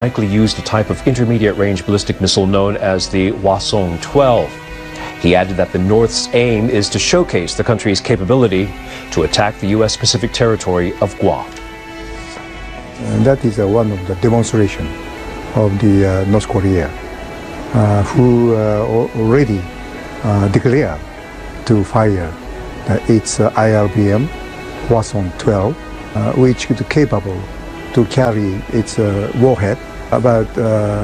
likely used a type of intermediate-range ballistic missile known as the Hwasong-12. He added that the North's aim is to showcase the country's capability to attack the U.S. Pacific territory of Guam. And that is one of the demonstration of the North Korea, who already declared to fire its IRBM Hwasong-12, which is capable to carry its warhead about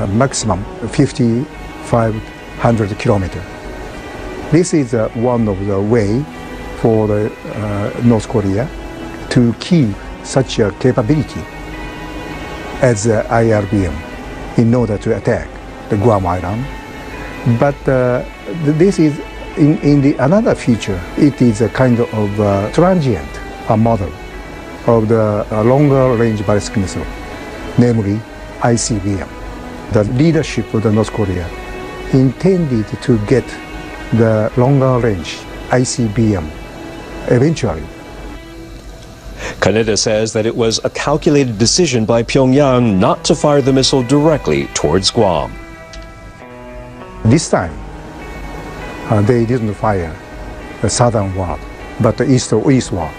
maximum 5,500 kilometers. This is one of the way for North Korea to keep such a capability as the IRBM in order to attack the Guam Island. But this is in the another feature. It is a kind of transient model of the longer range ballistic missile, namely ICBM. The leadership of the North Korea intended to get the longer range ICBM eventually. Kaneda says that it was a calculated decision by Pyongyang not to fire the missile directly towards Guam. This time, they didn't fire the southern wall, but the east wall.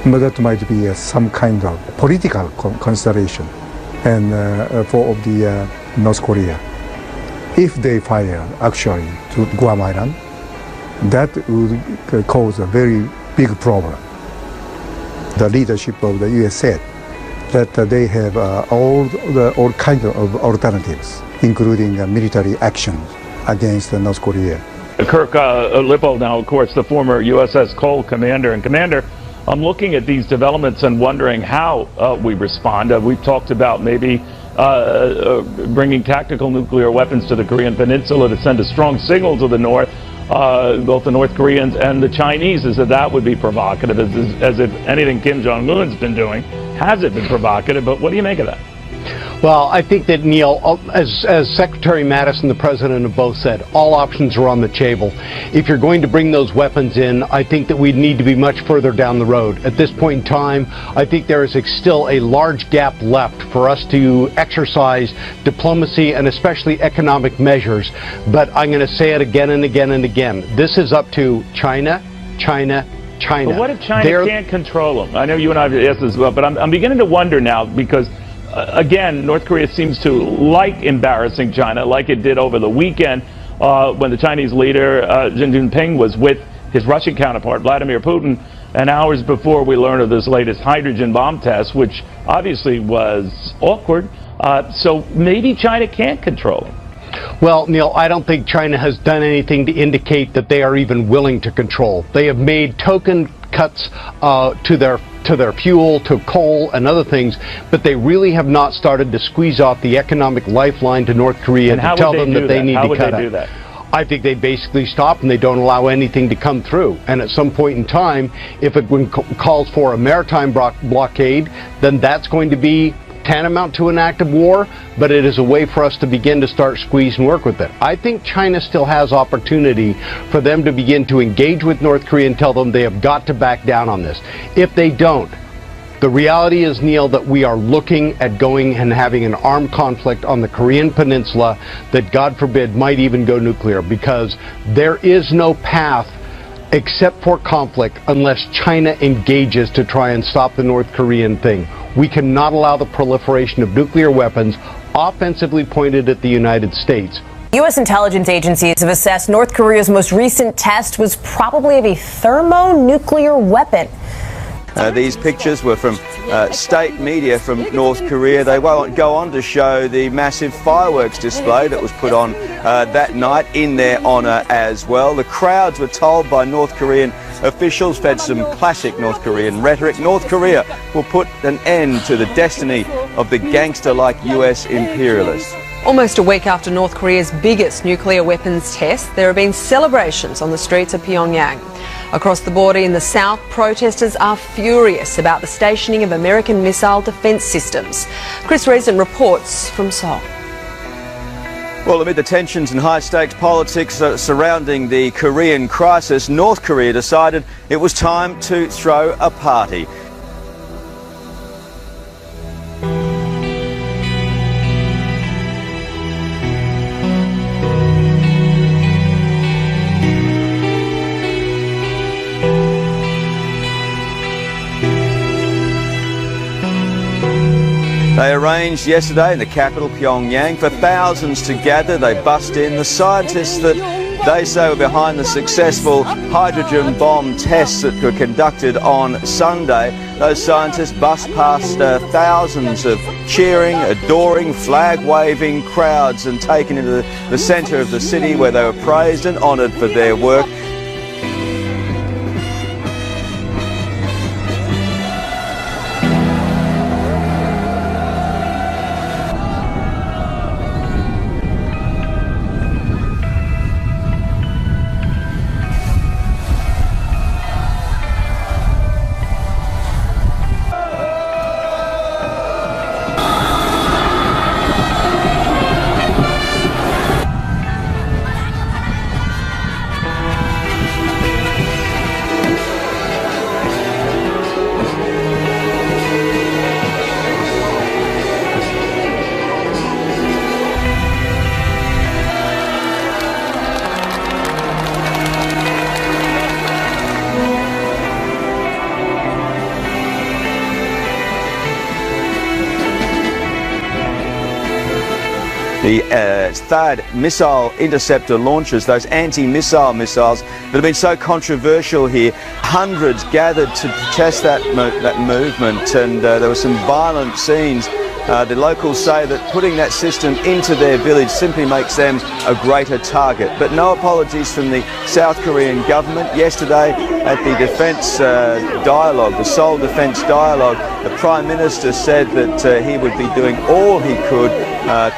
But that might be some kind of political consideration and for the North Korea. If they fire actually to Guam Island, that would cause a very big problem. The leadership of the U.S. said that they have all kinds of alternatives, including military actions against North Korea. Kirk Lippo, now of course the former USS Cole commander. And Commander, I'm looking at these developments and wondering how we respond. We've talked about maybe bringing tactical nuclear weapons to the Korean Peninsula to send a strong signal to the North, both the North Koreans and the Chinese, is that would be provocative, as if anything Kim Jong-un's been doing hasn't been provocative. But what do you make of that? Well, I think that, Neil, as Secretary Mattis and the President have both said, all options are on the table. If you're going to bring those weapons in, I think that we need to be much further down the road. At this point in time, I think there is still a large gap left for us to exercise diplomacy and especially economic measures. But I'm going to say it again and again and again. This is up to China, China, China. But what if China can't control them? I know you and I have asked this as well, but I'm beginning to wonder now because again, North Korea seems to like embarrassing China, like it did over the weekend when the Chinese leader Xi Jinping was with his Russian counterpart Vladimir Putin, and hours before we learned of this latest hydrogen bomb test, which obviously was awkward. So maybe China can't control them. Well, Neil, I don't think China has done anything to indicate that they are even willing to control. They have made token cuts to their fuel, to coal and other things, but they really have not started to squeeze off the economic lifeline to North Korea to tell them that they need to cut it. I think they basically stop and they don't allow anything to come through. And at some point in time, if it calls for a maritime blockade, then that's going to be tantamount to an act of war, but it is a way for us to begin to start squeeze and work with it. I think China still has opportunity for them to begin to engage with North Korea and tell them they have got to back down on this. If they don't, the reality is, Neil, that we are looking at going and having an armed conflict on the Korean Peninsula that, God forbid, might even go nuclear, because there is no path except for conflict unless China engages to try and stop the North Korean thing. We cannot allow the proliferation of nuclear weapons offensively pointed at the United States. U.S. intelligence agencies have assessed North Korea's most recent test was probably of a thermonuclear weapon. These pictures were from state media from North Korea. They won't go on to show the massive fireworks display that was put on that night in their honour as well. The crowds were told by North Korean officials, fed some classic North Korean rhetoric. North Korea will put an end to the destiny of the gangster-like US imperialists. Almost a week after North Korea's biggest nuclear weapons test, there have been celebrations on the streets of Pyongyang. Across the border in the south, protesters are furious about the stationing of American missile defence systems. Chris Reason reports from Seoul. Well, amid the tensions and high-stakes politics surrounding the Korean crisis, North Korea decided it was time to throw a party. They arranged yesterday in the capital, Pyongyang, for thousands to gather. They bussed in the scientists that they say were behind the successful hydrogen bomb tests that were conducted on Sunday. Those scientists bussed past thousands of cheering, adoring, flag-waving crowds and taken into the centre of the city where they were praised and honoured for their work. The THAAD missile interceptor launchers, those anti-missile missiles that have been so controversial here. Hundreds gathered to protest that movement, and there were some violent scenes. The locals say that putting that system into their village simply makes them a greater target. But no apologies from the South Korean government. Yesterday at the defence dialogue, the Seoul Defence Dialogue, the Prime Minister said that he would be doing all he could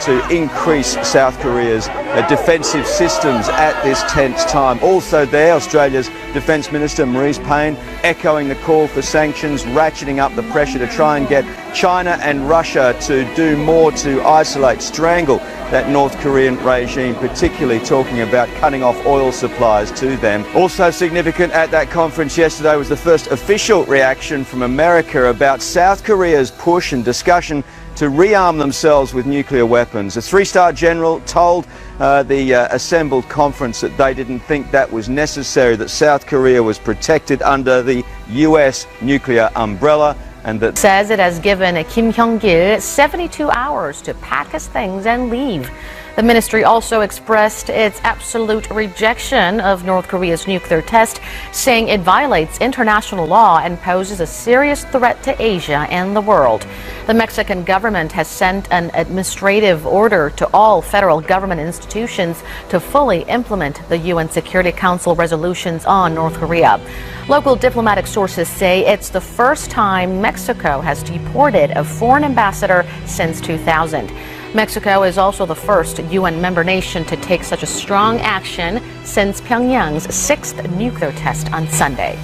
to increase South Korea's defensive systems at this tense time. Also there, Australia's Defence Minister Marise Payne echoing the call for sanctions, ratcheting up the pressure to try and get China and Russia to do more to isolate, strangle that North Korean regime, particularly talking about cutting off oil supplies to them. Also significant at that conference yesterday was the first official reaction from America about South Korea's push and discussion to rearm themselves with nuclear weapons. A three-star general told the assembled conference that they didn't think that was necessary, that South Korea was protected under the US nuclear umbrella, and that says it has given Kim Hyong-gil 72 hours to pack his things and leave. The ministry also expressed its absolute rejection of North Korea's nuclear test, saying it violates international law and poses a serious threat to Asia and the world. The Mexican government has sent an administrative order to all federal government institutions to fully implement the UN Security Council resolutions on North Korea. Local diplomatic sources say it's the first time Mexico has deported a foreign ambassador since 2000. Mexico is also the first UN member nation to take such a strong action since Pyongyang's sixth nuclear test on Sunday.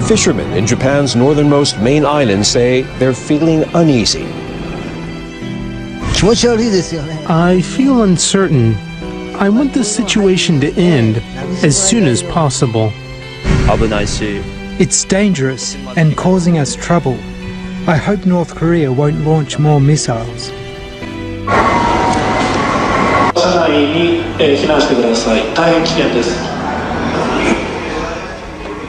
Fishermen in Japan's northernmost main island say they're feeling uneasy. I feel uncertain. I want this situation to end as soon as possible. It's dangerous and causing us trouble. I hope North Korea won't launch more missiles.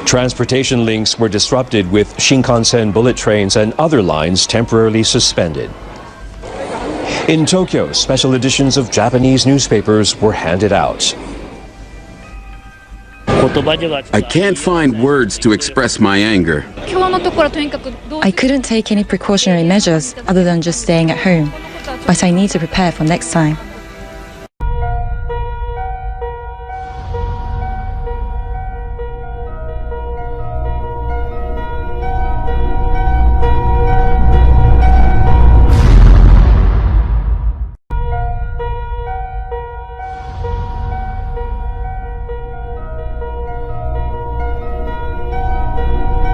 Transportation links were disrupted with Shinkansen bullet trains and other lines temporarily suspended. In Tokyo, special editions of Japanese newspapers were handed out. I can't find words to express my anger. I couldn't take any precautionary measures other than just staying at home, but I need to prepare for next time.